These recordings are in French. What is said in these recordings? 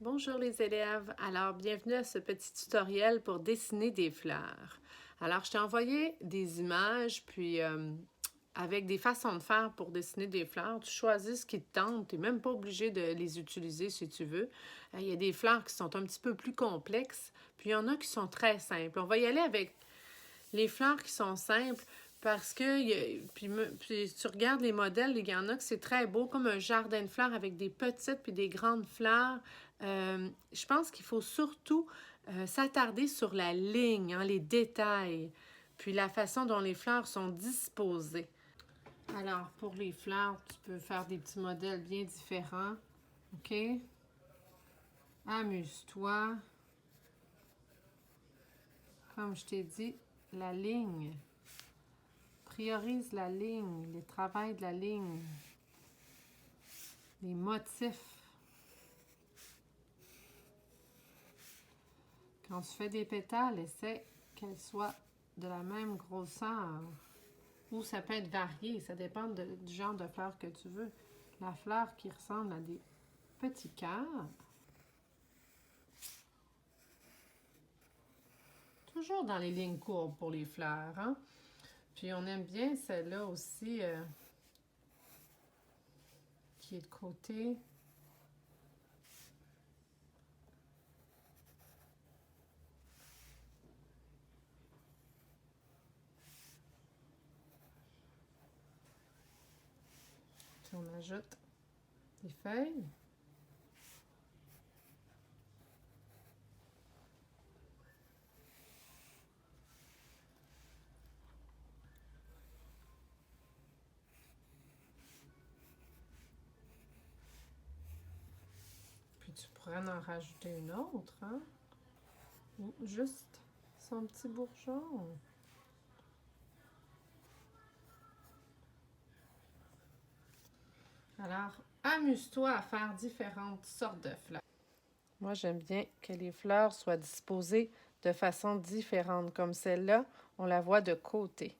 Bonjour les élèves, alors bienvenue à ce petit tutoriel pour dessiner des fleurs. Alors je t'ai envoyé des images, puis avec des façons de faire pour dessiner des fleurs. Tu choisis ce qui te tente, tu n'es même pas obligé de les utiliser si tu veux. Il y a des fleurs qui sont un petit peu plus complexes, puis il y en a qui sont très simples. On va y aller avec les fleurs qui sont simples. Parce que, puis tu regardes les modèles, il y en a que c'est très beau, comme un jardin de fleurs avec des petites puis des grandes fleurs. Je pense qu'il faut surtout s'attarder sur la ligne, hein, les détails, puis la façon dont les fleurs sont disposées. Alors, pour les fleurs, tu peux faire des petits modèles bien différents. OK? Amuse-toi. Comme je t'ai dit, la ligne. Priorise la ligne, le travail de la ligne, les motifs. Quand tu fais des pétales, essaie qu'elles soient de la même grosseur. Ou ça peut être varié, ça dépend du genre de fleur que tu veux. La fleur qui ressemble à des petits cœurs. Toujours dans les lignes courbes pour les fleurs, hein? Puis on aime bien celle-là aussi qui est de côté. Puis on ajoute des feuilles. Puis tu pourrais en rajouter une autre, hein? Ou juste son petit bourgeon. Alors, amuse-toi à faire différentes sortes de fleurs. Moi, j'aime bien que les fleurs soient disposées de façon différente. Comme celle-là, on la voit de côté.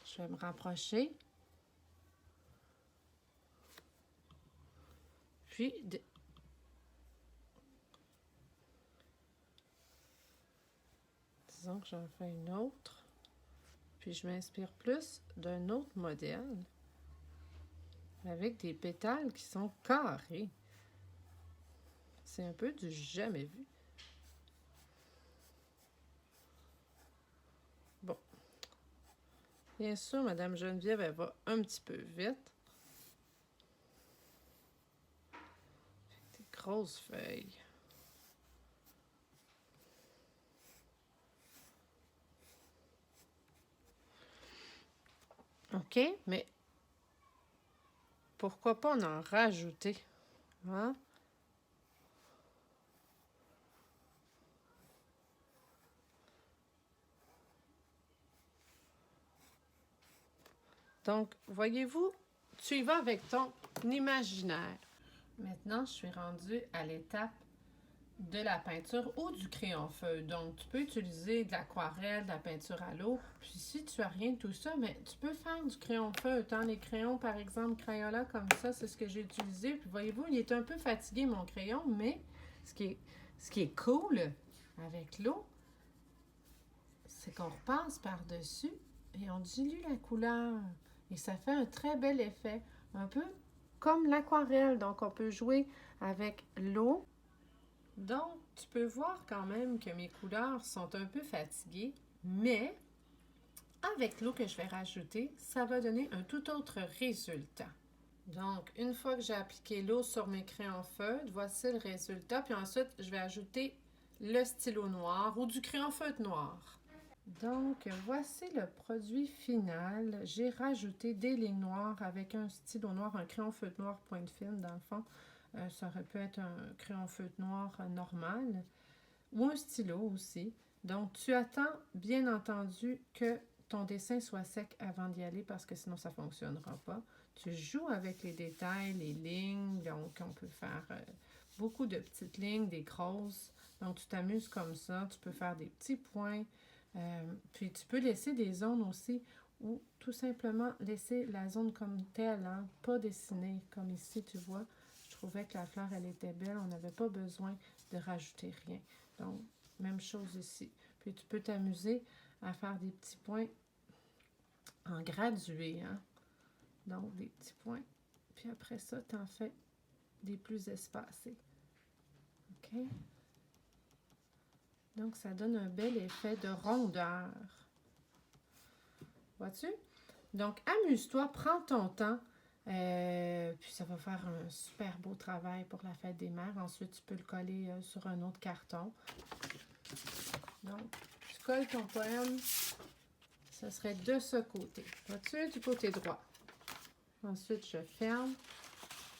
Je vais me rapprocher. Puis, disons que j'en fais une autre. Puis, je m'inspire plus d'un autre modèle avec des pétales qui sont carrés. C'est un peu du jamais vu. Bon. Bien sûr, Madame Geneviève, elle va un petit peu vite. Des grosses feuilles. OK, mais pourquoi pas en rajouter? Hein? Donc, voyez-vous, tu y vas avec ton imaginaire. Maintenant, je suis rendue à l'étape de la peinture ou du crayon feuille. Donc, tu peux utiliser de l'aquarelle, de la peinture à l'eau. Puis, si tu as rien de tout ça, mais tu peux faire du crayon feuille. Autant les crayons, par exemple, Crayola, comme ça, c'est ce que j'ai utilisé. Puis, voyez-vous, il est un peu fatigué, mon crayon, mais ce qui est cool avec l'eau, c'est qu'on repasse par-dessus et on dilue la couleur. Et ça fait un très bel effet. Un peu comme l'aquarelle. Donc, on peut jouer avec l'eau. Donc, tu peux voir quand même que mes couleurs sont un peu fatiguées, mais avec l'eau que je vais rajouter, ça va donner un tout autre résultat. Donc, une fois que j'ai appliqué l'eau sur mes crayons feutres, voici le résultat. Puis ensuite, je vais ajouter le stylo noir ou du crayon feutre noir. Donc, voici le produit final. J'ai rajouté des lignes noires avec un stylo noir, un crayon feutre noir pointe fine dans le fond. Ça aurait pu être un crayon feutre noir normal ou un stylo aussi. Donc, tu attends bien entendu que ton dessin soit sec avant d'y aller parce que sinon ça ne fonctionnera pas. Tu joues avec les détails, les lignes. Donc, on peut faire beaucoup de petites lignes, des grosses. Donc, tu t'amuses comme ça. Tu peux faire des petits points. Puis, tu peux laisser des zones aussi ou tout simplement laisser la zone comme telle, hein, pas dessiner comme ici, tu vois. Je trouvais que la fleur, elle était belle, on n'avait pas besoin de rajouter rien. Donc, même chose ici. Puis tu peux t'amuser à faire des petits points en gradué, hein. Donc, des petits points. Puis après ça, tu en fais des plus espacés. OK? Donc, ça donne un bel effet de rondeur. Vois-tu? Donc, amuse-toi, prends ton temps. Puis ça va faire un super beau travail pour la fête des mères. Ensuite, tu peux le coller sur un autre carton. Donc, tu colles ton poème. Ce serait de ce côté. Vois-tu? Du côté droit. Ensuite, je ferme.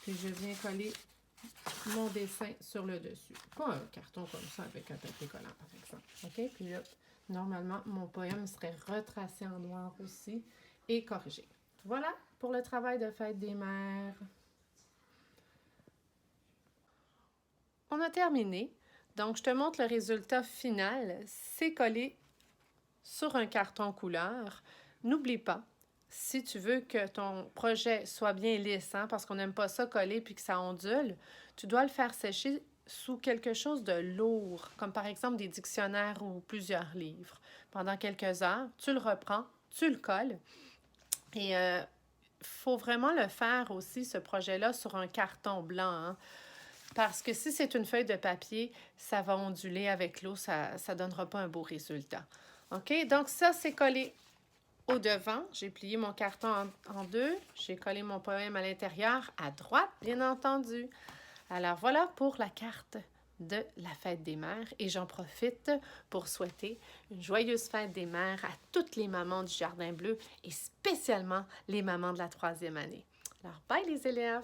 Puis je viens coller mon dessin sur le dessus. Pas un carton comme ça avec un papier collant, par exemple. OK? Puis là, normalement, mon poème serait retracé en noir aussi et corrigé. Voilà pour le travail de fête des mères. On a terminé. Donc, je te montre le résultat final. C'est collé sur un carton couleur. N'oublie pas, si tu veux que ton projet soit bien lisse, hein, parce qu'on n'aime pas ça coller puis que ça ondule, tu dois le faire sécher sous quelque chose de lourd, comme par exemple des dictionnaires ou plusieurs livres. Pendant quelques heures, tu le reprends, tu le colles. Et faut vraiment le faire aussi, ce projet-là, sur un carton blanc, hein, parce que si c'est une feuille de papier, ça va onduler avec l'eau, ça ne donnera pas un beau résultat. OK? Donc ça, c'est collé au devant. J'ai plié mon carton en deux. J'ai collé mon poème à l'intérieur, à droite, bien entendu. Alors voilà pour la carte de la fête des mères. Et j'en profite pour souhaiter une joyeuse fête des mères à toutes les mamans du Jardin Bleu et spécialement les mamans de la 3e année. Alors, bye les élèves!